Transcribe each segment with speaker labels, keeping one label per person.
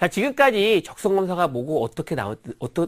Speaker 1: 자, 지금까지 적성검사가 뭐고 어떻게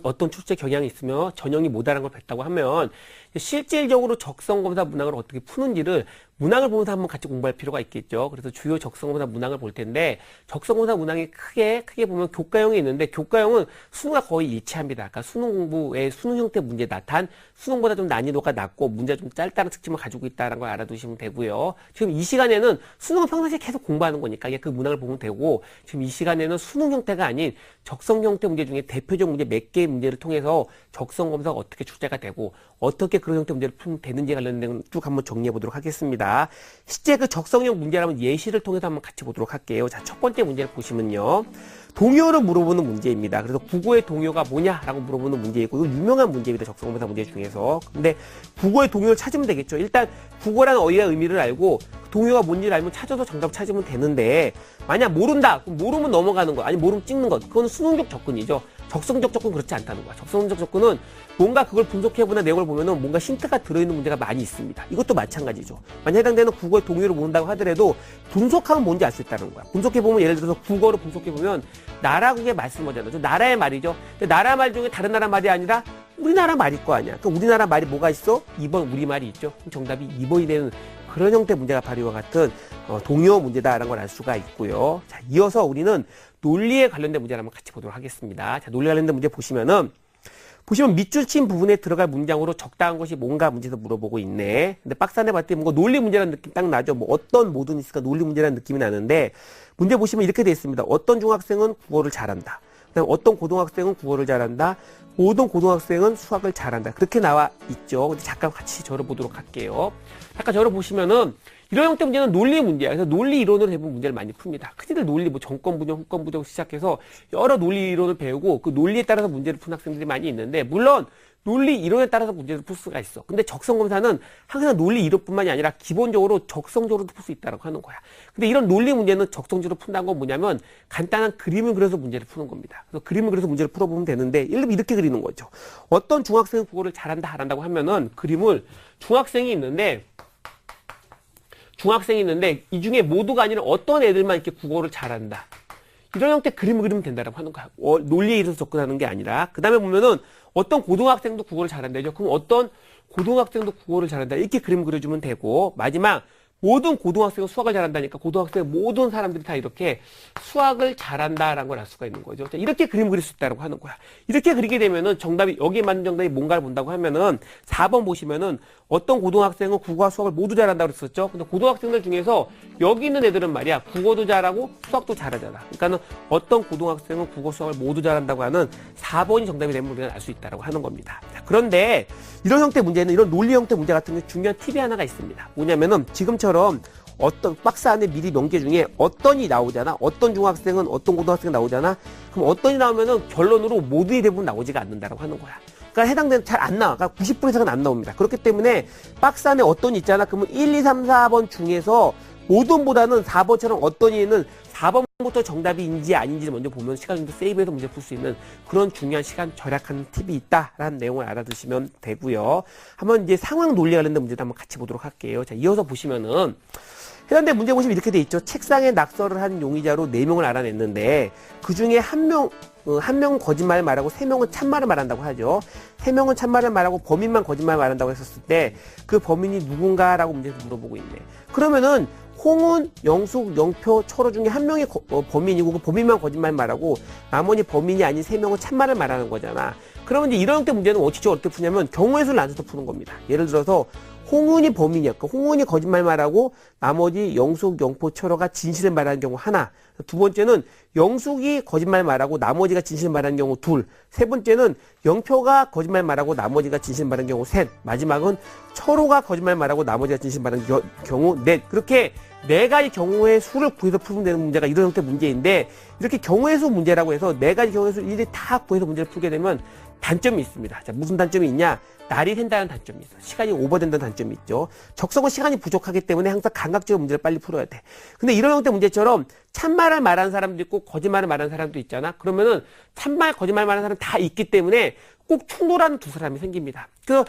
Speaker 1: 어떤 출제 경향이 있으며 전형이 뭐다라는 걸 뵀다고 하면 실질적으로 적성검사 문항을 어떻게 푸는지를 문항을 보면서 한번 같이 공부할 필요가 있겠죠. 그래서 주요 적성검사 문항을 볼 텐데 적성검사 문항이 크게 보면 교과형이 있는데 교과형은 수능과 거의 일치합니다. 그러니까 수능 공부의 수능 형태 문제다. 단 수능보다 좀 난이도가 낮고 문제가 좀 짧다는 특징을 가지고 있다는 걸 알아두시면 되고요. 지금 이 시간에는 수능은 평상시에 계속 공부하는 거니까 그 문항을 보면 되고 지금 이 시간에는 수능 형태가 아닌 적성 형태 문제 중에 대표적 문제 몇 개의 문제를 통해서 적성검사가 어떻게 출제가 되고 어떻게 그런 형태 문제를 풀면 되는지 관련된 쭉 한번 정리해 보도록 하겠습니다. 실제 그 적성형 문제라면 예시를 통해서 한번 같이 보도록 할게요. 자, 첫 번째 문제를 보시면요. 동요를 물어보는 문제입니다. 그래서 국어의 동요가 뭐냐라고 물어보는 문제이고 이거 유명한 문제입니다. 적성검사 문제 중에서. 근데 국어의 동요를 찾으면 되겠죠. 일단 국어라는 어휘와 의미를 알고 동요가 뭔지를 알면 찾아서 정답 찾으면 되는데 만약 모른다. 그럼 모르면 넘어가는 거. 아니 모르면 찍는 것. 그건 수능적 접근이죠. 적성적 접근 그렇지 않다는 거야. 적성적 접근은 뭔가 그걸 분석해보는 내용을 보면은 뭔가 힌트가 들어있는 문제가 많이 있습니다. 이것도 마찬가지죠. 만약 해당되는 국어의 동요를 모른다고 하더라도 분석하면 뭔지 알 수 있다는 거야. 분석해보면 예를 들어서 국어로 분석해보면 나라국의 말씀하잖아요. 나라의 말이죠. 근데 나라 말 중에 다른 나라 말이 아니라 우리나라 말일 거 아니야. 그럼 우리나라 말이 뭐가 있어? 2번 우리말이 있죠. 그럼 정답이 2번이 되는 그런 형태의 문제가 바로 이와 같은 동요 문제다라는 걸 알 수가 있고요. 자, 이어서 우리는 논리에 관련된 문제를 한번 같이 보도록 하겠습니다. 자, 논리에 관련된 문제 보시면 밑줄 친 부분에 들어갈 문장으로 적당한 것이 뭔가 문제에서 물어보고 있네. 근데 박스 안에 봤더니 뭔가 논리 문제라는 느낌 딱 나죠. 뭐 어떤 모든 있을까 논리 문제라는 느낌이 나는데 문제 보시면 이렇게 되어 있습니다. 어떤 중학생은 국어를 잘한다. 그다음 어떤 고등학생은 국어를 잘한다. 모든 고등학생은 수학을 잘한다. 그렇게 나와 있죠. 근데 잠깐 같이 적어보도록 할게요. 잠깐 적어보시면은 이런 형태 문제는 논리 문제야. 그래서 논리 이론으로 대부분 문제를 많이 풉니다. 흔히들 논리, 뭐 정권부정, 후권부정 시작해서 여러 논리 이론을 배우고 그 논리에 따라서 문제를 푸는 학생들이 많이 있는데 물론 논리 이론에 따라서 문제를 풀 수가 있어. 근데 적성검사는 항상 논리 이론뿐만이 아니라 기본적으로 적성적으로도 풀 수 있다고 하는 거야. 근데 이런 논리 문제는 적성적으로 푼다는 건 뭐냐면 간단한 그림을 그려서 문제를 푸는 겁니다. 그래서 그림을 그려서 문제를 풀어보면 되는데 예를 들면 이렇게 그리는 거죠. 어떤 중학생은 국어를 잘한다, 잘한다고 하면은 그림을 중학생이 있는데 이 중에 모두가 아니라 어떤 애들만 이렇게 국어를 잘한다. 이런 형태 그림을 그리면 된다라고 하는 거야. 논리에 의해서 접근하는 게 아니라. 그 다음에 보면은 어떤 고등학생도 국어를 잘한다죠. 그럼 어떤 고등학생도 국어를 잘한다. 이렇게 그림 그려주면 되고 마지막 모든 고등학생은 수학을 잘한다니까 고등학생 모든 사람들이 다 이렇게 수학을 잘한다라는 걸 알 수가 있는 거죠. 이렇게 그림 그릴 수 있다고 하는 거야. 이렇게 그리게 되면은 정답이 여기에 맞는 정답이 뭔가를 본다고 하면은 4번 보시면은 어떤 고등학생은 국어와 수학을 모두 잘한다고 그랬었죠. 근데 고등학생들 중에서 여기 있는 애들은 말이야 국어도 잘하고 수학도 잘하잖아. 그러니까는 어떤 고등학생은 국어 수학을 모두 잘한다고 하는 4번이 정답이 되면 우리가 알 수 있다고 하는 겁니다. 자, 그런데 이런 형태 문제는 이런 논리 형태 문제 같은 게 중요한 팁이 하나가 있습니다. 뭐냐면은 지금처럼 어떤 박스 안에 미리 명계 중에 어떤이 나오잖아. 어떤 중학생은 어떤 고등학생이 나오잖아. 그럼 어떤이 나오면은 결론으로 모두의 대부분 나오지가 않는다라고 하는 거야. 그러니까 해당되는 잘 안 나와. 그러니까 90% 이상은 안 나옵니다. 그렇기 때문에 박스 안에 어떤이 있잖아. 그러면 1, 2, 3, 4번 중에서 모든보다는 4번처럼 어떤이는 4번부터 정답인지 아닌지 먼저 보면 시간 좀 더 세이브해서 문제 풀 수 있는 그런 중요한 시간 절약하는 팁이 있다라는 내용을 알아두시면 되고요. 한번 이제 상황 논리 관련된 문제도 한번 같이 보도록 할게요. 자, 이어서 보시면은 해당된 문제 보시면 이렇게 돼 있죠. 책상에 낙서를 한 용의자로 4명을 알아냈는데 그 중에 한 명은 거짓말을 말하고 3명은 참말을 말한다고 하죠. 3명은 참말을 말하고 범인만 거짓말을 말한다고 했었을 때 그 범인이 누군가라고 문제에서 물어보고 있네. 그러면은 홍은, 영숙, 영표, 철호 중에 한 명이 범인이고 그 범인만 거짓말 말하고 나머지 범인이 아닌 3명은 참말을 말하는 거잖아. 그러면 이제 이런 형태 문제는 원칙적으로 어떻게 푸냐면 경우의 수를 나눠서 푸는 겁니다. 예를 들어서 홍은이 범인이야. 그러니까 홍은이 거짓말 말하고 나머지 영숙, 영포, 철호가 진실을 말하는 경우 하나. 두 번째는 영숙이 거짓말 말하고 나머지가 진실을 말하는 경우 둘. 세 번째는 영표가 거짓말 말하고 나머지가 진실 말하는 경우 셋. 마지막은 철호가 거짓말 말하고 나머지가 진실 말하는 경우 넷. 그렇게 4가지 경우의 수를 구해서 풀면 되는 문제가 이런 형태의 문제인데 이렇게 경우의 수 문제라고 해서 4가지 경우의 수를 일일이 다 구해서 문제를 풀게 되면 단점이 있습니다. 자, 무슨 단점이 있냐? 날이 샌다는 단점이 있어. 시간이 오버된다는 단점이 있죠. 적성은 시간이 부족하기 때문에 항상 감각적으로 문제를 빨리 풀어야 돼. 근데 이런 형태 문제처럼 참말을 말하는 사람도 있고 거짓말을 말하는 사람도 있잖아. 그러면은 참말, 거짓말 말하는 사람 다 있기 때문에 꼭 충돌하는 두 사람이 생깁니다. 그래서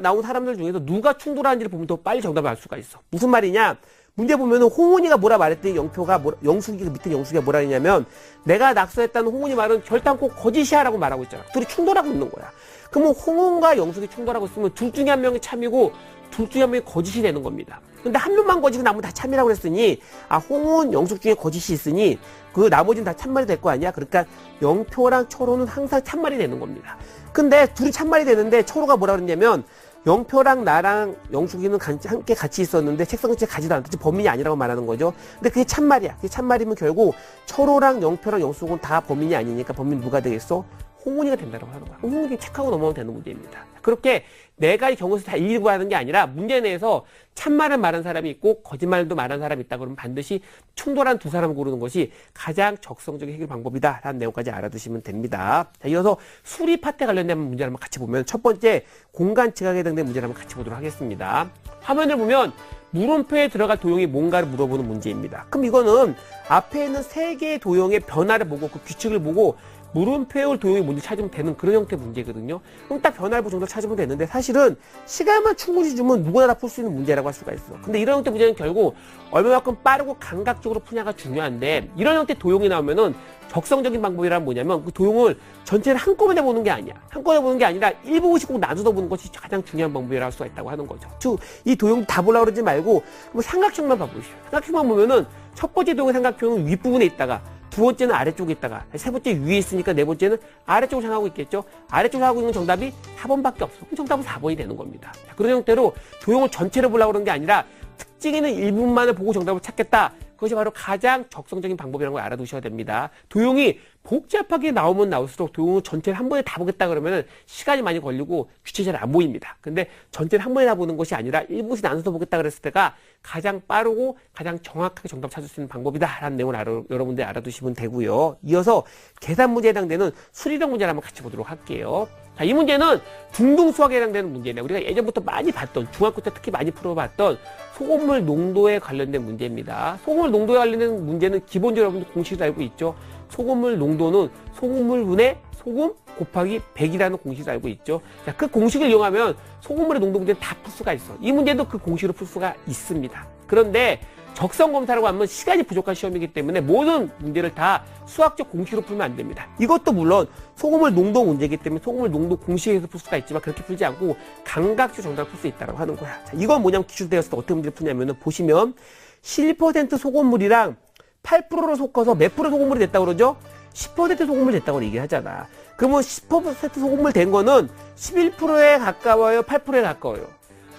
Speaker 1: 나온 사람들 중에서 누가 충돌하는지를 보면 더 빨리 정답을 알 수가 있어. 무슨 말이냐? 문제 보면은 홍은이가 뭐라 말했더니 영숙이 밑에 영숙이가 뭐라 했냐면 내가 낙서했다는 홍은이 말은 결단코 거짓이야 라고 말하고 있잖아. 둘이 충돌하고 있는 거야. 그러면 홍은과 영숙이 충돌하고 있으면 둘 중에 한 명이 참이고 둘 중에 한 명이 거짓이 되는 겁니다. 근데 한 명만 거짓이고 나머지 다 참이라고 그랬으니 홍은, 영숙 중에 거짓이 있으니 그 나머지는 다 참말이 될 거 아니야. 그러니까 영표랑 철호는 항상 참말이 되는 겁니다. 근데 둘이 참말이 되는데 철호가 뭐라 그랬냐면 영표랑 나랑 영숙이는 함께 같이 있었는데 책상 끝에 가지도 않았지 범인이 아니라고 말하는 거죠. 근데 그게 참말이야. 그게 참말이면 결국 철호랑 영표랑 영숙은 다 범인이 아니니까 범인 누가 되겠어? 홍은이가 된다고 하는 거야. 홍은이 체크하고 넘어가면 되는 문제입니다. 그렇게 내가 이 경우에서 다 일일이 구하는 게 아니라 문제 내에서 참말을 말한 사람이 있고 거짓말도 말한 사람이 있다 그러면 반드시 충돌한 두 사람을 고르는 것이 가장 적성적인 해결 방법이다 라는 내용까지 알아두시면 됩니다. 자, 이어서 수리 파트에 관련된 문제를 한번 같이 보면 첫 번째 공간 지각에 해당되는 문제를 한번 같이 보도록 하겠습니다. 화면을 보면 물음표에 들어갈 도형이 뭔가를 물어보는 문제입니다. 그럼 이거는 앞에 있는 세 개의 도형의 변화를 보고 그 규칙을 보고 물음표에 올 도형이 뭔지 찾으면 되는 그런 형태의 문제거든요. 그럼 딱 변화를 보고 정도 찾으면 되는데 사실은 시간만 충분히 주면 누구나 다 풀 수 있는 문제라고 할 수가 있어. 근데 이런 형태 문제는 결국 얼마만큼 빠르고 감각적으로 푸냐가 중요한데 이런 형태 도형이 나오면은 적성적인 방법이란 뭐냐면 그 도형을 전체를 한꺼번에 보는 게 아니야. 한꺼번에 보는 게 아니라 일부분씩 꼭 나눠서 보는 것이 가장 중요한 방법이라고 할 수가 있다고 하는 거죠. 즉, 이 도형 다 보려고 그러지 말고 뭐 삼각형만 봐보시죠. 삼각형만 보면은 첫 번째 도형의 삼각형은 윗부분에 있다가 두 번째는 아래쪽에 있다가 세 번째 위에 있으니까 네 번째는 아래쪽을 향하고 있겠죠. 아래쪽을 하고 있는 정답이 4번밖에 없어. 그럼 정답은 4번이 되는 겁니다. 자, 그런 형태로 도형을 전체를 보려고 그러는 게 아니라 특징 있는 일부분만을 보고 정답을 찾겠다. 그것이 바로 가장 적성적인 방법이라는 걸 알아두셔야 됩니다. 도형이 복잡하게 나오면 나올수록 도형을 전체를 한 번에 다 보겠다 그러면 시간이 많이 걸리고 규칙이 잘 안 보입니다. 근데 전체를 한 번에 다 보는 것이 아니라 일부씩 나눠서 보겠다 그랬을 때가 가장 빠르고 가장 정확하게 정답 찾을 수 있는 방법이다라는 내용을 여러분들이 알아두시면 되고요. 이어서 계산 문제에 해당되는 수리력 문제를 한번 같이 보도록 할게요. 자, 이 문제는 중등 수학에 해당되는 문제네요. 우리가 예전부터 많이 봤던, 중학교 때 특히 많이 풀어봤던 소금물 농도에 관련된 문제입니다. 소금물 농도에 관련된 문제는 기본적으로 여러분들 공식을 알고 있죠. 소금물 농도는 소금물분의 소금 곱하기 100이라는 공식을 알고 있죠. 자, 그 공식을 이용하면 소금물의 농도 문제는 다 풀 수가 있어. 이 문제도 그 공식으로 풀 수가 있습니다. 그런데 적성검사라고 하면 시간이 부족한 시험이기 때문에 모든 문제를 다 수학적 공식으로 풀면 안 됩니다. 이것도 물론 소금물 농도 문제이기 때문에 소금물 농도 공식에서 풀 수가 있지만 그렇게 풀지 않고 감각적 정답을 풀 수 있다고 하는 거야. 자, 이건 뭐냐면 기출되었을 때 어떻게 문제를 푸냐면은 보시면 11% 소금물이랑 8%로 섞어서 몇 프로 소금물이 됐다고 그러죠? 10% 소금물 됐다고 얘기를 하잖아. 그러면 10% 소금물 된 거는 11%에 가까워요? 8%에 가까워요?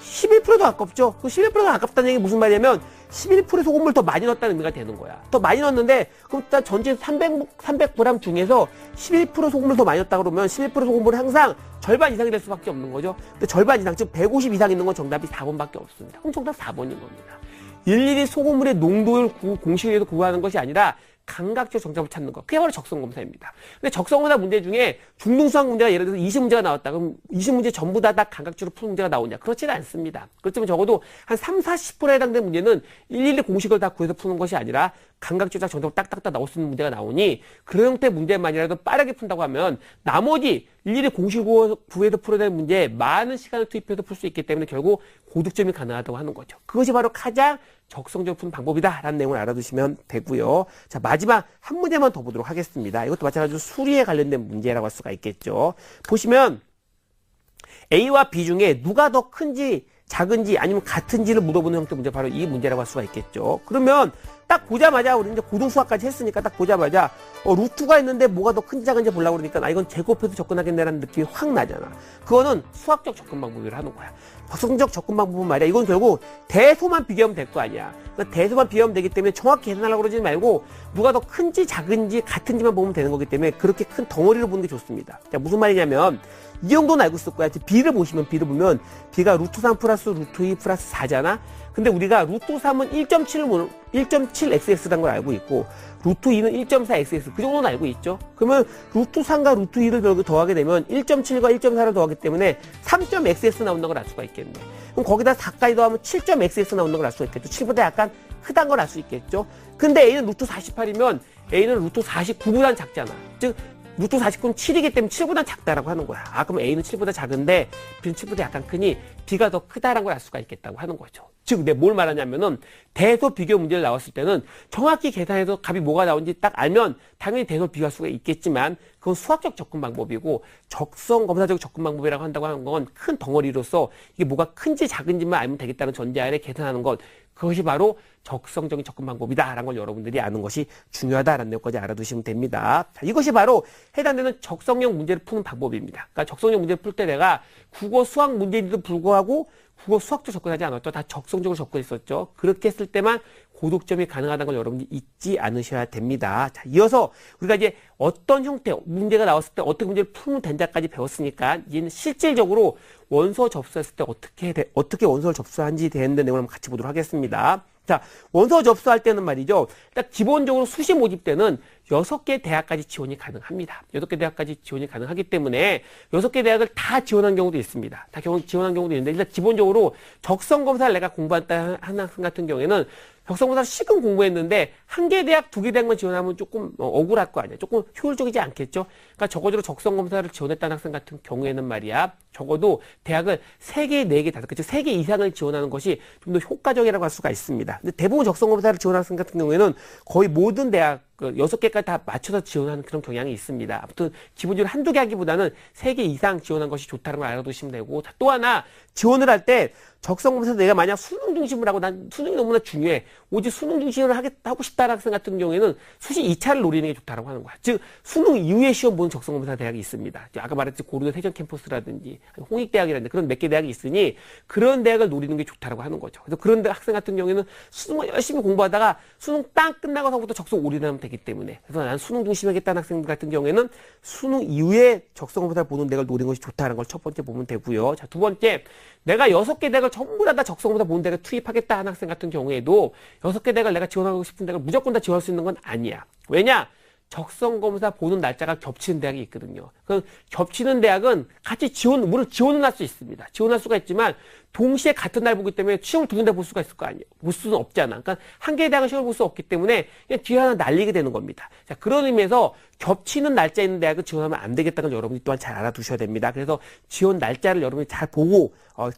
Speaker 1: 11%도 가깝죠? 그 11%가 가깝다는 얘기 무슨 말이냐면 11% 소금물 더 많이 넣었다는 의미가 되는 거야. 더 많이 넣었는데 그럼 일단 전체 300g 중에서 11% 소금물 더 많이 넣었다 그러면 11% 소금물은 항상 절반 이상이 될 수밖에 없는 거죠. 근데 절반 이상, 즉 150 이상 있는 건 정답이 4번밖에 없습니다. 그럼 정답 4번인 겁니다. 일일이 소금물의 농도를 공식에서 구하는 것이 아니라 감각적 정답을 찾는 것. 그게 바로 적성검사입니다. 근데 적성검사 문제 중에 중등수학 문제가 예를 들어서 20문제가 나왔다. 그럼 20문제 전부 다 감각적으로 푸는 문제가 나오냐? 그렇지는 않습니다. 그렇지만 적어도 한 30-40%에 해당되는 문제는 일일이 공식을 다 구해서 푸는 것이 아니라 감각적 정답을 딱딱딱 나올 수 있는 문제가 나오니 그런 형태의 문제만이라도 빠르게 푼다고 하면 나머지 일일이 공식을 구해서 풀어야 되는 문제에 많은 시간을 투입해서 풀 수 있기 때문에 결국 고득점이 가능하다고 하는 거죠. 그것이 바로 가장 적성적으로 푸는 방법이다라는 내용을 알아두시면 되고요. 자, 마지막 한 문제만 더 보도록 하겠습니다. 이것도 마찬가지로 수리에 관련된 문제라고 할 수가 있겠죠. 보시면 A와 B 중에 누가 더 큰지 작은지 아니면 같은지를 물어보는 형태 문제 바로 이 문제라고 할 수가 있겠죠. 그러면 딱 보자마자 우리 이제 고등수학까지 했으니까 딱 보자마자 루트가 있는데 뭐가 더 큰지 작은지 보려고 그러니까 이건 제곱해서 접근하겠네라는 느낌이 확 나잖아. 그거는 수학적 접근 방법이라 하는 거야. 적성적 접근 방법은 말이야. 이건 결국 대소만 비교하면 될 거 아니야. 그러니까 대소만 비교하면 되기 때문에 정확히 계산하려고 그러지 말고 누가 더 큰지 작은지 같은지만 보면 되는 거기 때문에 그렇게 큰 덩어리를 보는 게 좋습니다. 자, 무슨 말이냐면 이 정도는 알고 있을 거야. B를 보면 B가 루트 3 플러스 루트 2 플러스 4잖아. 근데 우리가 루트 3은 1.7xx라는 걸 알고 있고 루트 2는 1.4xx 그 정도는 알고 있죠. 그러면 루트 3과 루트 2를 더하게 되면 1.7과 1.4를 더하기 때문에 3.xx 나온다는 걸 알 수가 있겠네. 그럼 거기다 4까지 더하면 7.xx 나온다는 걸 알 수가 있겠죠. 7보다 약간 크다는 걸 알 수 있겠죠. 근데 A는 루트 48이면 A는 루트 49보다는 작잖아. 즉 루트 49는 7이기 때문에 7보다 작다라고 하는 거야. 아, 그럼 A는 7보다 작은데 B는 7보다 약간 크니 B가 더 크다라는 걸 알 수가 있겠다고 하는 거죠. 즉, 내가 뭘 말하냐면은 대소 비교 문제를 나왔을 때는 정확히 계산해서 값이 뭐가 나오는지 딱 알면 당연히 대소 비교할 수가 있겠지만 그건 수학적 접근 방법이고 적성 검사적 접근 방법이라고 한다고 하는 건 큰 덩어리로서 이게 뭐가 큰지 작은지만 알면 되겠다는 전제하에 계산하는 것, 그것이 바로 적성적인 접근 방법이다라는 걸 여러분들이 아는 것이 중요하다라는 내용까지 알아두시면 됩니다. 자, 이것이 바로 해당되는 적성형 문제를 푸는 방법입니다. 그러니까 적성형 문제를 풀 때 내가 국어 수학 문제인데도 불구하고 국어 수학도 접근하지 않았죠. 다 적성적으로 접근했었죠. 그렇게 했을 때만 고득점이 가능하다는 걸 여러분들이 잊지 않으셔야 됩니다. 자, 이어서 우리가 이제 어떤 형태 문제가 나왔을 때 어떻게 문제를 풀면 된다까지 배웠으니까 이제는 실질적으로 원서 접수했을 때 어떻게 원서를 접수하는지 대한 내용을 한번 같이 보도록 하겠습니다. 자, 원서 접수할 때는 말이죠. 일단 기본적으로 수시 모집 때는 6개 대학까지 지원이 가능합니다. 6개 대학까지 지원이 가능하기 때문에 6개 대학을 다 지원한 경우도 있습니다. 다 지원한 경우도 있는데 일단 기본적으로 적성검사를 내가 공부했다 하는 학생 같은 경우에는 적성검사를 실컷 공부했는데 1개 대학, 2개 대학만 지원하면 조금 억울할 거 아니야. 조금 효율적이지 않겠죠. 그러니까 적어도 적성검사를 지원했다는 학생 같은 경우에는 말이야. 적어도 대학을 3개, 4개, 5개, 즉 3개 이상을 지원하는 것이 좀 더 효과적이라고 할 수가 있습니다. 근데 대부분 적성검사를 지원하는 학생 같은 경우에는 거의 모든 대학 6개까지 다 맞춰서 지원하는 그런 경향이 있습니다. 아무튼 기본적으로 한두 개 하기보다는 3개 이상 지원한 것이 좋다는 걸 알아두시면 되고, 자, 또 하나 지원을 할 때 적성검사에서 내가 만약 수능 중심을 하고 난 수능이 너무나 중요해. 오직 수능 중심을 하고 싶다는 학생 같은 경우에는 수시 2차를 노리는 게 좋다고 하는 거야. 즉 수능 이후에 시험 보는 적성검사 대학이 있습니다. 아까 말했듯이 고려대 세전 캠퍼스라든지 홍익대학이라든지 그런 몇 개 대학이 있으니 그런 대학을 노리는 게 좋다고 하는 거죠. 그래서 그런 학생 같은 경우에는 수능을 열심히 공부하다가 수능 딱 끝나고서부터 적성 올인하면 되기 때문에, 그래서 난 수능 중심하겠다는 학생들 같은 경우에는 수능 이후에 적성검사를 보는 대학을 노리는 것이 좋다는 걸 첫 번째 보면 되고요. 자, 두 번째, 내가 6개 대학을 전부 다 적성검사 보는 대학을 투입하겠다 하는 학생 같은 경우에도 6개 대학을 내가 지원하고 싶은 대학을 무조건 다 지원할 수 있는 건 아니야. 왜냐? 적성검사 보는 날짜가 겹치는 대학이 있거든요. 그 겹치는 대학은 같이 물론 지원은 할 수 있습니다. 지원할 수가 있지만 동시에 같은 날 보기 때문에 시험을 두 군데 볼 수가 있을 거 아니에요. 볼 수는 없잖아. 그러니까 한 개의 대학은 시험을 볼 수 없기 때문에 그냥 뒤에 하나 날리게 되는 겁니다. 자, 그런 의미에서 겹치는 날짜 있는 대학은 지원하면 안 되겠다는 걸 여러분이 또한 잘 알아두셔야 됩니다. 그래서 지원 날짜를 여러분이 잘 보고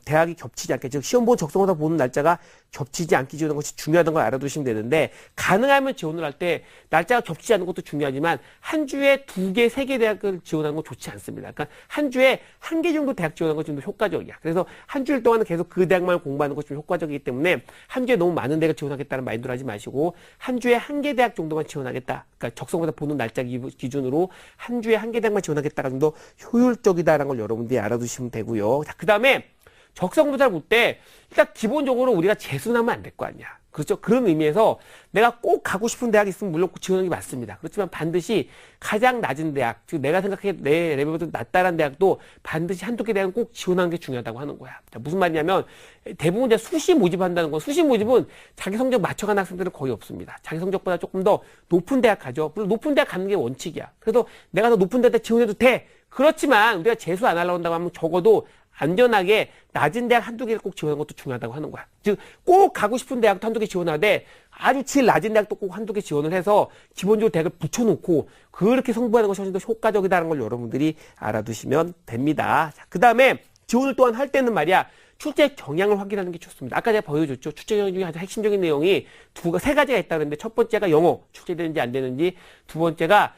Speaker 1: 대학이 겹치지 않게, 즉 시험 보고 적성검사 보는 날짜가 겹치지 않게 지원하는 것이 중요하다는 걸 알아두시면 되는데, 가능하면 지원을 할 때 날짜가 겹치지 않는 것도 중요하지만 한 주에 2개, 3개 대학을 지원하는 건 좋지 않습니다. 그러니까 한 주에 1개 정도 대학 지원하는 건 좀 더 효과적이야. 그래서 한 주일 동안은 계속 그 대학만 공부하는 것이 좀 효과적이기 때문에 한 주에 너무 많은 대학을 지원하겠다는 마인드로 하지 마시고 한 주에 1개 대학 정도만 지원하겠다. 그러니까 적성검사 보는 날짜 기준으로 한 주에 1개 대학만 지원하겠다가 좀 더 효율적이다라는 걸 여러분들이 알아두시면 되고요. 자, 그 다음에 적성검사를 볼 때 일단 기본적으로 우리가 재수하면 안 될 거 아니야. 그렇죠? 그런 의미에서 내가 꼭 가고 싶은 대학이 있으면 물론 지원하는 게 맞습니다. 그렇지만 반드시 가장 낮은 대학, 즉 내가 생각해 내 레벨보다 낮다는 대학도 반드시 한두 개 대학은 꼭 지원하는 게 중요하다고 하는 거야. 자, 무슨 말이냐면 대부분 이제 수시 모집한다는 건, 수시 모집은 자기 성적 맞춰가는 학생들은 거의 없습니다. 자기 성적보다 조금 더 높은 대학 가죠. 물론 높은 대학 가는 게 원칙이야. 그래서 내가 더 높은 대학 지원해도 돼. 그렇지만 우리가 재수 안 하려고 한다고 하면 적어도 안전하게 낮은 대학 한두 개를 꼭 지원하는 것도 중요하다고 하는 거야. 즉, 꼭 가고 싶은 대학도 한두 개 지원하되 아주 제일 낮은 대학도 꼭 한두 개 지원을 해서 기본적으로 대학을 붙여놓고 그렇게 성부하는 것이 훨씬 더 효과적이다는 걸 여러분들이 알아두시면 됩니다. 자, 그 다음에 지원을 또한 할 때는 말이야, 출제 경향을 확인하는 게 좋습니다. 아까 제가 보여줬죠. 출제 경향 중에 가장 핵심적인 내용이 세 가지가 있다는데, 첫 번째가 영어 출제되는지 안 되는지, 두 번째가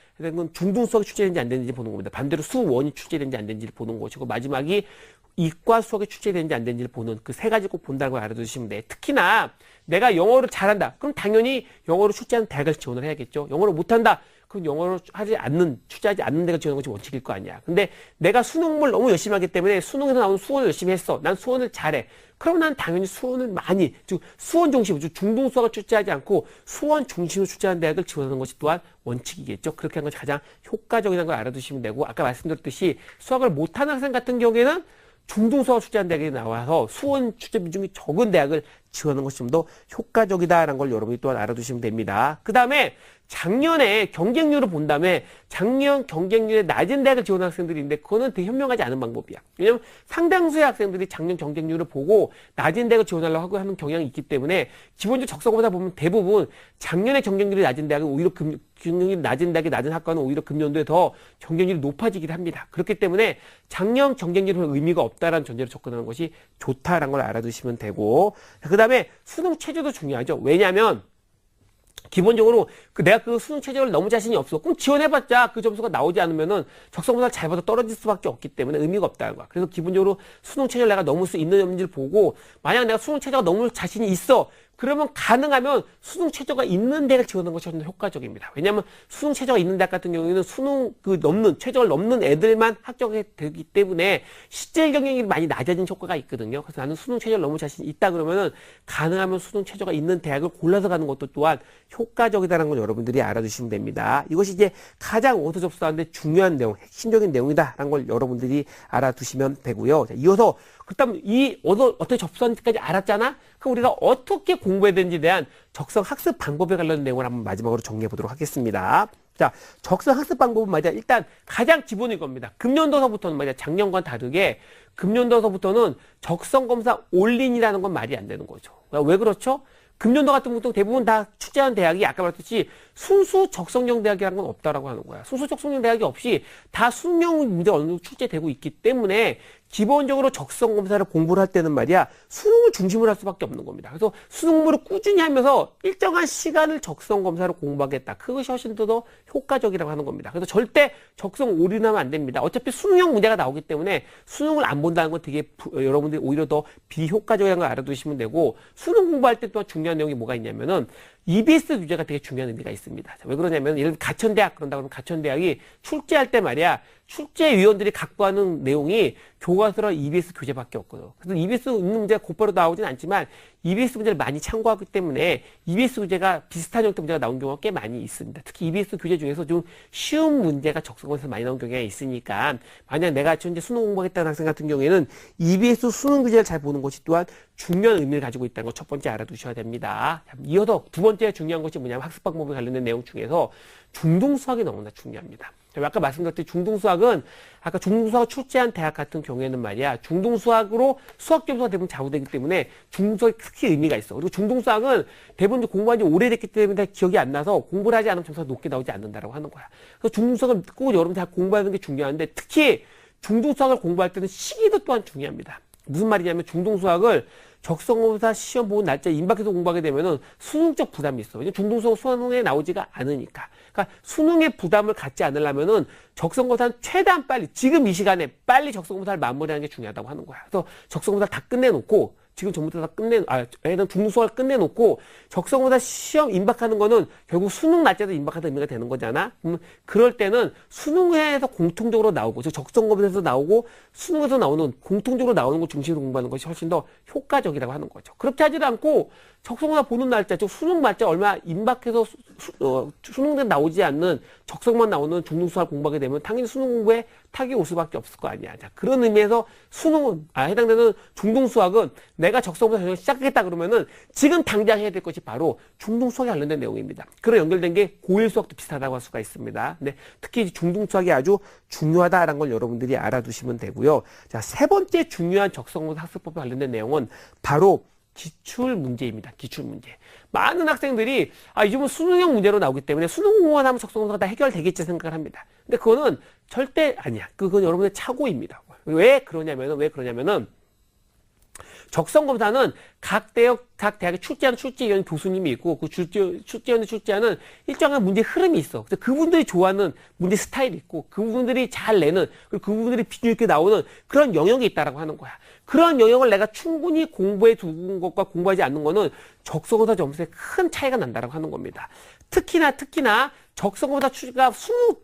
Speaker 1: 중등 수학이 출제되는지 안 되는지 보는 겁니다. 반대로 수원이 출제되는지 안 되는지를 보는 것이고, 마지막이 이과 수학이 출제되는지 안 되는지를 보는 그 세 가지 꼭 본다는 걸 알아두시면 돼. 특히나 내가 영어를 잘한다. 그럼 당연히 영어로 출제하는 대학을 지원을 해야겠죠. 영어를 못한다. 그럼 영어로 출제하지 않는 데가 지원하는 것이 원칙일 거 아니야. 근데 내가 수능을 너무 열심히 하기 때문에 수능에서 나오는 수원을 열심히 했어. 난 수원을 잘해. 그럼 난 당연히 수원을 즉 수원 중심, 즉 중등 수학을 출제하지 않고 수원 중심으로 출제하는 대학을 지원하는 것이 또한 원칙이겠죠. 그렇게 하는 것이 가장 효과적이라는 걸 알아두시면 되고, 아까 말씀드렸듯이 수학을 못하는 학생 같은 경우에는 중등 수학을 출제하는 대학이 나와서 수원 출제 비중이 적은 대학을 지원하는 것이 좀 더 효과적이다라는 걸 여러분이 또한 알아두시면 됩니다. 그 다음에 작년에 경쟁률을 본 다음에 작년 경쟁률에 낮은 대학을 지원한 학생들이 있는데 그거는 되게 현명하지 않은 방법이야. 왜냐면 상당수의 학생들이 작년 경쟁률을 보고 낮은 대학을 지원하려고 하고 하는 경향이 있기 때문에 기본적으로 적성검사 보면 대부분 작년에 경쟁률이 낮은 대학은 오히려 경쟁률이 낮은 대학이 낮은 학과는 오히려 금년도에 더 경쟁률이 높아지긴 합니다. 그렇기 때문에 작년 경쟁률은 의미가 없다라는 전제로 접근하는 것이 좋다라는 걸 알아두시면 되고, 그 다음에 수능 체제도 중요하죠. 왜냐하면 기본적으로 내가 그 수능 체제를 너무 자신이 없어. 그럼 지원해봤자 그 점수가 나오지 않으면은 적성검사를 잘 봐도 떨어질 수밖에 없기 때문에 의미가 없다는 거야. 그래서 기본적으로 수능 체제를 내가 넘을 수 있는 점인지를 보고, 만약 내가 수능 체제가 넘을 자신이 있어. 그러면 가능하면 수능 최저가 있는 대를 지원하는 것이 훨씬 더 효과적입니다. 왜냐하면 수능 최저가 있는 대학 같은 경우에는 수능 최저를 넘는 애들만 합격이 되기 때문에 실제 경쟁률이 많이 낮아진 효과가 있거든요. 그래서 나는 수능 최저를 넘을 자신이 있다 그러면은 가능하면 수능 최저가 있는 대학을 골라서 가는 것도 또한 효과적이다라는 걸 여러분들이 알아두시면 됩니다. 이것이 이제 가장 원서 접수하는데 중요한 내용, 핵심적인 내용이다라는 걸 여러분들이 알아두시면 되고요. 자, 이어서 그다음 어떻게 접수하는지까지 알았잖아? 그럼 우리가 어떻게 공부해야 되는지에 대한 적성 학습 방법에 관련된 내용을 한번 마지막으로 정리해 보도록 하겠습니다. 자, 적성 학습 방법은 말이야. 일단 가장 기본인 겁니다. 금년도서부터는 말이야. 작년과 다르게 금년도서부터는 적성 검사 올인이라는 건 말이 안 되는 거죠. 왜 그렇죠? 금년도 같은 경우도 대부분 다 출제하는 대학이 아까 말했듯이 순수 적성형 대학이라는 건 없다라고 하는 거야. 순수 적성형 대학이 없이 다 수능형 문제가 어느 정도 출제되고 있기 때문에 기본적으로 적성 검사를 공부를 할 때는 말이야 수능을 중심으로 할 수밖에 없는 겁니다. 그래서 수능 공부를 꾸준히 하면서 일정한 시간을 적성 검사를 공부하겠다. 그것이 훨씬 더 효과적이라고 하는 겁니다. 그래서 절대 적성 올인하면 안 됩니다. 어차피 수능형 문제가 나오기 때문에 수능을 안 본다는 건 되게 여러분들이 오히려 더 비효과적이라는 걸 알아두시면 되고, 수능 공부할 때 또한 중요한 내용이 뭐가 있냐면은 EBS 규제가 되게 중요한 의미가 있습니다. 왜 그러냐면 예를 들어 가천대학 그런다 그러면 가천대학이 출제할 때 말이야 출제위원들이 갖고 하는 내용이 교과서랑 EBS 교재밖에 없거든. 그래서 EBS 있는 문제가 곧바로 나오진 않지만 EBS 문제를 많이 참고하기 때문에 EBS 교재가 비슷한 형태 문제가 나온 경우가 꽤 많이 있습니다. 특히 EBS 교재 중에서 좀 쉬운 문제가 적성검사에서 많이 나온 경우가 있으니까 만약 내가 현재 수능 공부하겠다는 학생 같은 경우에는 EBS 수능 교재를 잘 보는 것이 또한 중요한 의미를 가지고 있다는 거 첫 번째 알아두셔야 됩니다. 이어서 두 번째 중요한 것이 뭐냐면 학습 방법에 관련된 내용 중에서 중등수학이 너무나 중요합니다. 아까 말씀드렸듯이 중등수학은 아까 중등수학을 출제한 대학 같은 경우에는 말이야 중등수학으로 수학 점수가 대부분 좌우되기 때문에 중등수학이 특히 의미가 있어. 그리고 중등수학은 대부분 공부한 지 오래됐기 때문에 기억이 안 나서 공부를 하지 않으면 점수가 높게 나오지 않는다라고 하는 거야. 그래서 중등수학을 꼭 여러분들 다 공부하는 게 중요한데 특히 중등수학을 공부할 때는 시기도 또한 중요합니다. 무슨 말이냐면 중등수학을 적성검사 시험 보는 날짜 임박해서 공부하게 되면은 수능적 부담이 있어. 왜냐면 중등수학 수능에 나오지가 않으니까. 그러니까 수능의 부담을 갖지 않으려면은 적성검사는 최대한 빨리, 지금 이 시간에 빨리 적성검사를 마무리하는 게 중요하다고 하는 거야. 그래서 적성검사를 다 끝내놓고, 지금 전부터 다 애는 중등수학을 끝내놓고, 적성검사 시험 임박하는 거는 결국 수능 날짜도 임박하는 의미가 되는 거잖아? 그럴 때는 수능에서 공통적으로 나오고, 즉 적성검사에서 나오고, 수능에서 나오는, 공통적으로 나오는 거 중심으로 공부하는 것이 훨씬 더 효과적이라고 하는 거죠. 그렇게 하지 않고, 적성검사 보는 날짜, 즉 수능 날짜 얼마 임박해서 수능에 나오지 않는 적성만 나오는 중등수학을 공부하게 되면 당연히 수능 공부에 타격이 올 수밖에 없을 거 아니야. 자, 그런 의미에서 해당되는 중등수학은 내가 적성검사 전형을 시작하겠다 그러면은 지금 당장 해야 될 것이 바로 중등수학에 관련된 내용입니다. 그런 연결된 게 고1 수학도 비슷하다고 할 수가 있습니다. 근데 특히 중등수학이 아주 중요하다라는 걸 여러분들이 알아두시면 되고요. 자, 세 번째 중요한 적성검사 학습법에 관련된 내용은 바로 기출 문제입니다. 기출 문제. 많은 학생들이 요즘은 수능형 문제로 나오기 때문에 수능 공부만 하면 적성검사가 다 해결되겠지 생각을 합니다. 근데 그거는 절대 아니야. 그건 여러분의 착오입니다. 왜 그러냐면은 적성검사는 각 대학에 출제하는 출제위원 교수님이 있고 그 출제위원이 출제하는 일정한 문제 흐름이 있어. 그래서 그분들이 좋아하는 문제 스타일이 있고 그분들이 잘 내는 그리고 그분들이 비중 있게 나오는 그런 영역이 있다라고 하는 거야. 그런 영역을 내가 충분히 공부해 두는 것과 공부하지 않는 거는 적성검사 점수에 큰 차이가 난다라고 하는 겁니다. 특히나 적성검사 출제가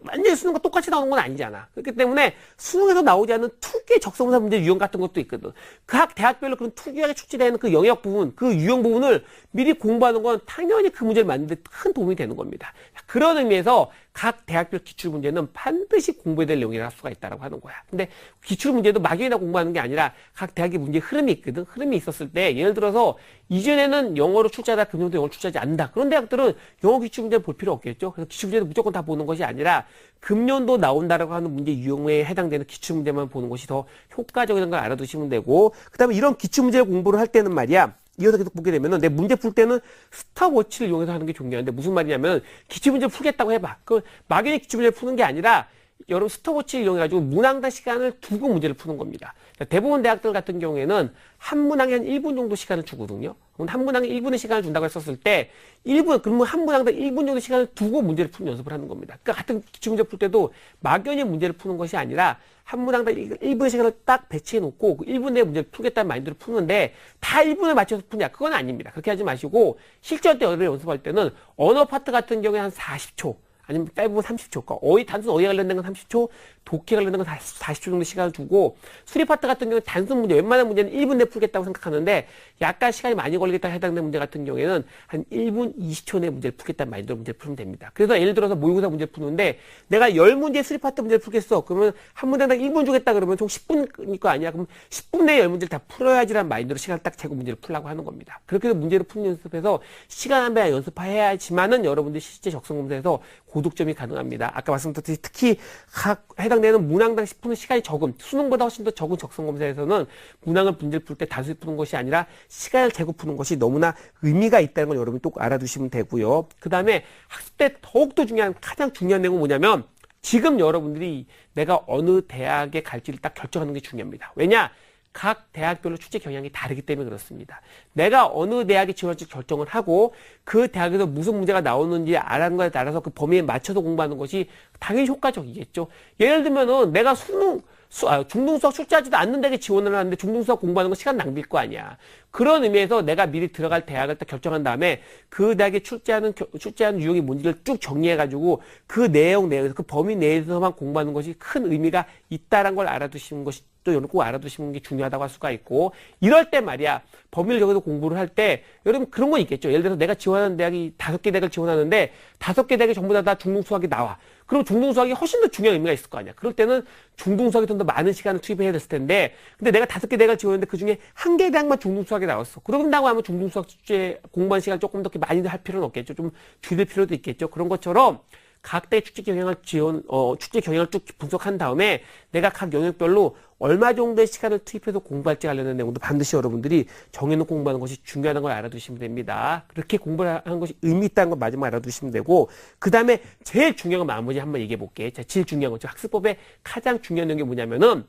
Speaker 1: 완전히 수능과 똑같이 나오는 건 아니잖아. 그렇기 때문에 수능에서 나오지 않는 특유의 적성검사 문제 유형 같은 것도 있거든. 각 대학별로 그런 특이하게 출제되는 그 영역 부분, 그 유형 부분을 미리 공부하는 건 당연히 그 문제를 만드는 데 큰 도움이 되는 겁니다. 그런 의미에서 각 대학별 기출문제는 반드시 공부해야 될 내용이라 할 수가 있다고 하는 거야. 근데 기출문제도 막연히나 공부하는 게 아니라 각 대학의 문제 흐름이 있거든. 흐름이 있었을 때 예를 들어서 이전에는 영어로 출제하다 금년도 영어로 출제하지 않는다. 그런 대학들은 영어 기출문제를 볼 필요 없겠죠. 그래서 기출문제도 무조건 다 보는 것이 아니라 금년도 나온다라고 하는 문제 유형에 해당되는 기출문제만 보는 것이 더 효과적인 걸 알아두시면 되고, 그 다음에 이런 기출문제 공부를 할 때는 말이야, 이어서 계속 보게 되면은 내 문제 풀 때는 스탑워치를 이용해서 하는 게 중요한데, 무슨 말이냐면 기출문제 풀겠다고 해봐. 그 막연히 기출문제를 푸는 게 아니라 여러분 스톱워치를 이용해가지고 문항당 시간을 두고 문제를 푸는 겁니다. 대부분 대학들 같은 경우에는 한 문항에 한 1분 정도 시간을 주거든요. 한 문항에 1분의 시간을 준다고 했었을 때 1분, 그러면 한 문항당 1분 정도 시간을 두고 문제를 푸는 연습을 하는 겁니다. 그러니까 같은 기출문제 풀 때도 막연히 문제를 푸는 것이 아니라 한 문항당 1분의 시간을 딱 배치해 놓고 그 1분 내에 문제를 풀겠다는 마인드로 푸는데 다 1분에 맞춰서 푸냐? 그건 아닙니다. 그렇게 하지 마시고 실전 때 연습할 때는 언어 파트 같은 경우에 한 40초 아니면 짧으면 30초, 단순 어휘 관련된 건 30초, 독해 관련된 건 40초 정도 시간을 두고, 수리 파트 같은 경우는 단순 문제, 웬만한 문제는 1분 내에 풀겠다고 생각하는데, 약간 시간이 많이 걸리겠다 해당되는 문제 같은 경우에는 한 1분 20초 내에 문제를 풀겠다는 마인드로 문제를 풀면 됩니다. 그래서 예를 들어서 모의고사 문제를 푸는데, 내가 10문제 수리 파트 문제를 풀겠어. 그러면 한 문제당 1분 주겠다 그러면 총 10분일 거 아니야. 그럼 10분 내에 10문제를 다 풀어야지라는 마인드로 시간을 딱 재고 문제를 풀라고 하는 겁니다. 그렇게 해서 문제를 푸는 연습해서 시간 한 배 연습해야지만은 여러분들 실제 적성검사에서 고득점이 가능합니다. 아까 말씀드렸듯이 특히 해당되는 문항당 10분의 시간이 적은, 수능보다 훨씬 더 적은 적성검사에서는 문항을 문제를 풀 때 단순히 푸는 것이 아니라 시간을 재고 푸는 것이 너무나 의미가 있다는 걸 여러분이 꼭 알아두시면 되고요. 그 다음에 학습 때 더욱더 가장 중요한 내용은 뭐냐면 지금 여러분들이 내가 어느 대학에 갈지를 딱 결정하는 게 중요합니다. 왜냐? 각 대학별로 출제 경향이 다르기 때문에 그렇습니다. 내가 어느 대학에 지원할지 결정을 하고 그 대학에서 무슨 문제가 나오는지 알아는 거에 따라서 그 범위에 맞춰서 공부하는 것이 당연히 효과적이겠죠. 예를 들면은 내가 중등수학 출제하지도 않는 데에 지원을 하는데 중등수학 공부하는 건 시간 낭비일 거 아니야. 그런 의미에서 내가 미리 들어갈 대학을 딱 결정한 다음에 그 대학에 출제하는 유형이 뭔지를 쭉 정리해가지고 그 내용에서 그 범위 내에서만 공부하는 것이 큰 의미가 있다는 걸 알아두시는 것이 또 여러분 꼭 알아두시는 게 중요하다고 할 수가 있고, 이럴 때 말이야 범위를 정해서 공부를 할 때 여러분 그런 건 있겠죠. 예를 들어서 내가 지원하는 대학이 5개 대학을 지원하는데 5개 대학이 전부 다 중등수학이 나와. 그럼 중등수학이 훨씬 더 중요한 의미가 있을 거 아니야. 그럴 때는 중등수학에 좀 더 많은 시간을 투입해야 됐을 텐데, 근데 내가 5개 대학을 지원했는데 그 중에 1개 대학만 중등수학이 나왔어. 그런다고 하면 중등수학 축제 공부하는 시간 조금 더 많이 할 필요는 없겠죠. 좀 줄일 필요도 있겠죠. 그런 것처럼 각 대의 축제 경향을 쭉 분석한 다음에 내가 각 영역별로 얼마 정도의 시간을 투입해서 공부할지 관련된 내용도 반드시 여러분들이 정해놓고 공부하는 것이 중요하다는 걸 알아두시면 됩니다. 그렇게 공부를 하는 것이 의미 있다는 걸 마지막에 알아두시면 되고, 그 다음에 제일 중요한 건 나머지 한번 얘기해 볼게. 제일 중요한 거죠. 학습법의 가장 중요한 게 뭐냐면은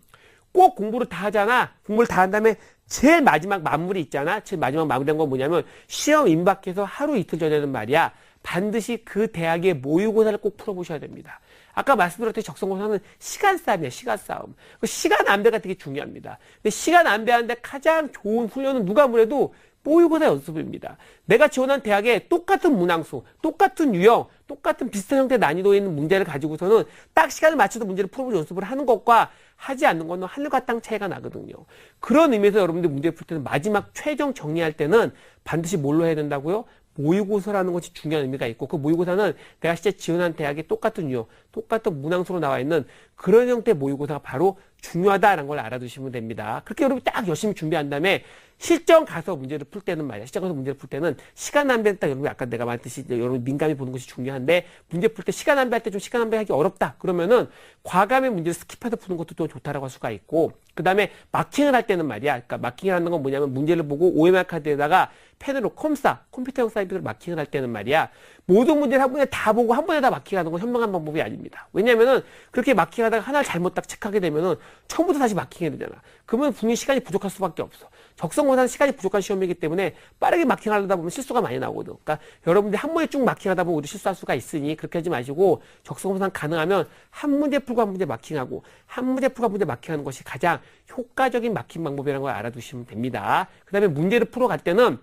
Speaker 1: 꼭 공부를 다 하잖아. 공부를 다 한 다음에 제일 마지막 마무리 있잖아. 제일 마지막 마무리한 건 뭐냐면 시험 임박해서 하루 이틀 전에는 말이야 반드시 그 대학의 모의고사를 꼭 풀어보셔야 됩니다. 아까 말씀드렸듯이 적성고사는 시간 싸움이에요. 시간 싸움. 시간 안배가 되게 중요합니다. 근데 시간 안배하는데 가장 좋은 훈련은 누가 뭐래도 모의고사 연습입니다. 내가 지원한 대학에 똑같은 문항수, 똑같은 유형, 똑같은 비슷한 형태의 난이도에 있는 문제를 가지고서는 딱 시간을 맞춰서 문제를 풀어보는 연습을 하는 것과 하지 않는 거는 하늘과 땅 차이가 나거든요. 그런 의미에서 여러분들 문제 풀 때는 마지막 최종 정리할 때는 반드시 뭘로 해야 된다고요? 모의고사라는 것이 중요한 의미가 있고, 그 모의고사는 내가 실제 지원한 대학에 똑같은 유형, 똑같은 문항수로 나와 있는 그런 형태의 모의고사가 바로 중요하다라는 걸 알아두시면 됩니다. 그렇게 여러분이 딱 열심히 준비한 다음에 실전 가서 문제를 풀 때는 말이야. 실전 가서 문제를 풀 때는 시간 낭비는 딱 여러분이 아까 내가 말했듯이 여러분 민감히 보는 것이 중요한데, 문제 풀 때 시간 낭비할 때 좀 시간 낭비하기 어렵다. 그러면은 과감히 문제를 스킵해서 푸는 것도 또 좋다라고 할 수가 있고, 그 다음에 마킹을 할 때는 말이야. 그러니까 마킹을 하는 건 뭐냐면 문제를 보고 OMR 카드에다가 펜으로 컴퓨터형 사이트로 마킹을 할 때는 말이야. 모든 문제를 한 번에 다 보고 한 번에 다 마킹하는 건 현명한 방법이 아닙니다. 왜냐면은 그렇게 마킹하다가 하나를 잘못 딱 체크하게 되면은 처음부터 다시 마킹해야 되잖아. 그러면 분명히 시간이 부족할 수밖에 없어. 적성고사는 시간이 부족한 시험이기 때문에 빠르게 마킹하려다 보면 실수가 많이 나오거든. 그러니까 여러분들이 한 번에 쭉 마킹하다 보면 우리 실수할 수가 있으니 그렇게 하지 마시고, 적성고사는 가능하면 한 문제 풀고 한 문제 마킹하고 한 문제 풀고 한 문제 마킹하는 것이 가장 효과적인 마킹 방법이라는 걸 알아두시면 됩니다. 그 다음에 문제를 풀어갈 때는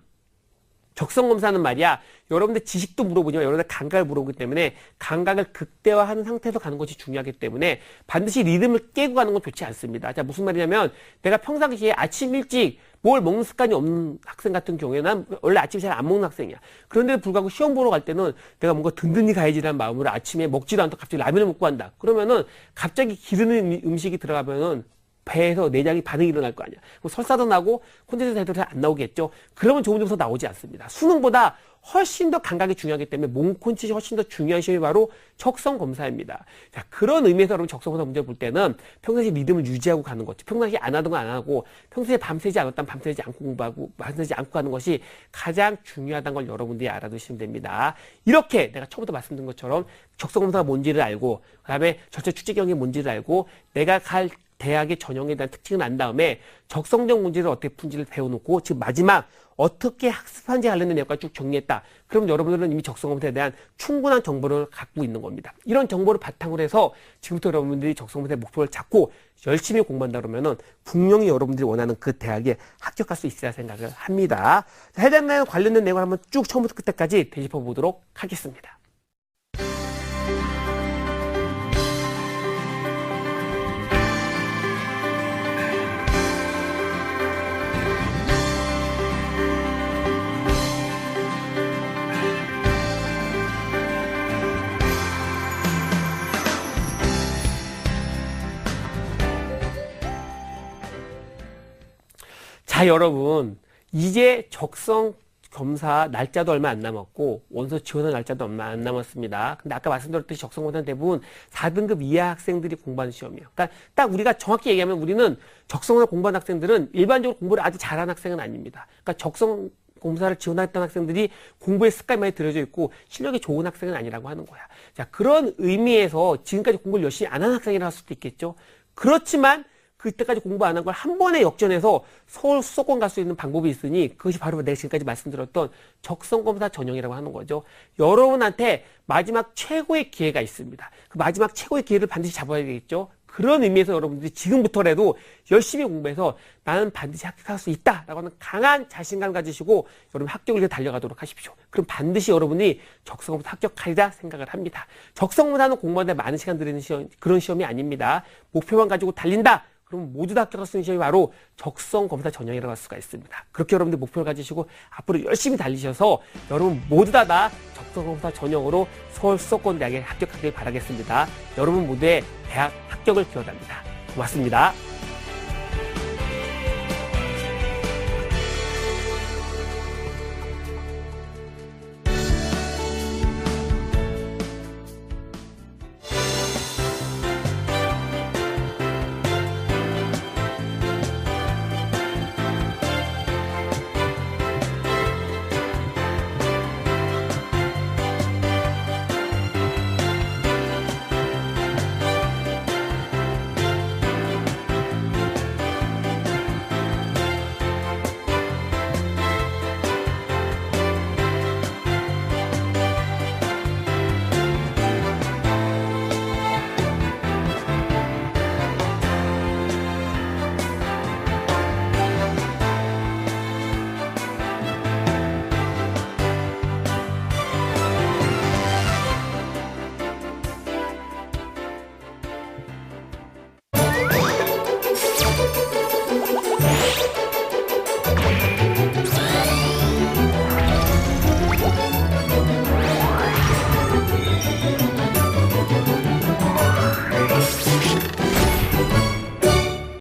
Speaker 1: 적성검사는 말이야, 여러분들 지식도 물어보지만 여러분들 감각을 물어보기 때문에 감각을 극대화하는 상태에서 가는 것이 중요하기 때문에 반드시 리듬을 깨고 가는 건 좋지 않습니다. 자, 무슨 말이냐면 내가 평상시에 아침 일찍 뭘 먹는 습관이 없는 학생 같은 경우에 난 원래 아침에 잘 안 먹는 학생이야. 그런데도 불구하고 시험 보러 갈 때는 내가 뭔가 든든히 가야지라는 마음으로 아침에 먹지도 않고 갑자기 라면을 먹고 간다. 그러면은 갑자기 기르는 음식이 들어가면은 배에서 내장이 반응이 일어날 거 아니야. 설사도 나고 콘센트도 잘 안 나오겠죠. 그러면 좋은 점수 나오지 않습니다. 수능보다 훨씬 더 감각이 중요하기 때문에 몸 콘치가 훨씬 더 중요한 시험이 바로 적성검사입니다. 자, 그런 의미에서 여러분 적성검사 문제 볼 때는 평상시 리듬을 유지하고 가는 거죠. 평상시 안 하던 거 안 하고 평소에 밤새지 않았다면 밤새지 않고 공부하고 밤새지 않고 가는 것이 가장 중요하다는 걸 여러분들이 알아두시면 됩니다. 이렇게 내가 처음부터 말씀드린 것처럼 적성검사가 뭔지를 알고 그 다음에 전체 출제경이 뭔지를 알고 내가 갈 대학의 전형에 대한 특징을 안 다음에 적성적 문제를 어떻게 푼지를 배워놓고 지금 마지막 어떻게 학습한지 관련된 내용까지 쭉 정리했다. 그럼 여러분들은 이미 적성검사에 대한 충분한 정보를 갖고 있는 겁니다. 이런 정보를 바탕으로 해서 지금부터 여러분들이 적성검사의 목표를 잡고 열심히 공부한다 그러면은 분명히 여러분들이 원하는 그 대학에 합격할 수 있으리라 생각을 합니다. 자, 해당 내용 관련된 내용을 한번 쭉 처음부터 끝까지 되짚어 보도록 하겠습니다. 자, 여러분, 이제 적성검사 날짜도 얼마 안 남았고 원서 지원할 날짜도 얼마 안 남았습니다. 근데 아까 말씀드렸듯이 적성검사는 대부분 4등급 이하 학생들이 공부하는 시험이에요. 그러니까 딱 우리가 정확히 얘기하면 우리는 적성검사 공부하는 학생들은 일반적으로 공부를 아주 잘하는 학생은 아닙니다. 그러니까 적성검사를 지원했던 학생들이 공부에 습관이 많이 들여져 있고 실력이 좋은 학생은 아니라고 하는 거야. 자, 그런 의미에서 지금까지 공부를 열심히 안 한 학생이라 할 수도 있겠죠. 그렇지만 그때까지 공부 안 한 걸 한 번에 역전해서 서울 수도권 갈 수 있는 방법이 있으니 그것이 바로 내가 지금까지 말씀드렸던 적성검사 전형이라고 하는 거죠. 여러분한테 마지막 최고의 기회가 있습니다. 그 마지막 최고의 기회를 반드시 잡아야 되겠죠. 그런 의미에서 여러분들이 지금부터라도 열심히 공부해서 나는 반드시 합격할 수 있다라고 하는 강한 자신감 가지시고 여러분 합격을 위해 달려가도록 하십시오. 그럼 반드시 여러분이 적성검사 합격하리라 생각을 합니다. 적성검사는 공부하는데 많은 시간 들이는 시험, 그런 시험이 아닙니다. 목표만 가지고 달린다. 그럼 모두 다 합격할 수 있는 시험이 바로 적성검사 전형이라고 할 수가 있습니다. 그렇게 여러분들 목표를 가지시고 앞으로 열심히 달리셔서 여러분 모두 다 적성검사 전형으로 서울 수도권 대학에 합격하길 바라겠습니다. 여러분 모두의 대학 합격을 기원합니다. 고맙습니다.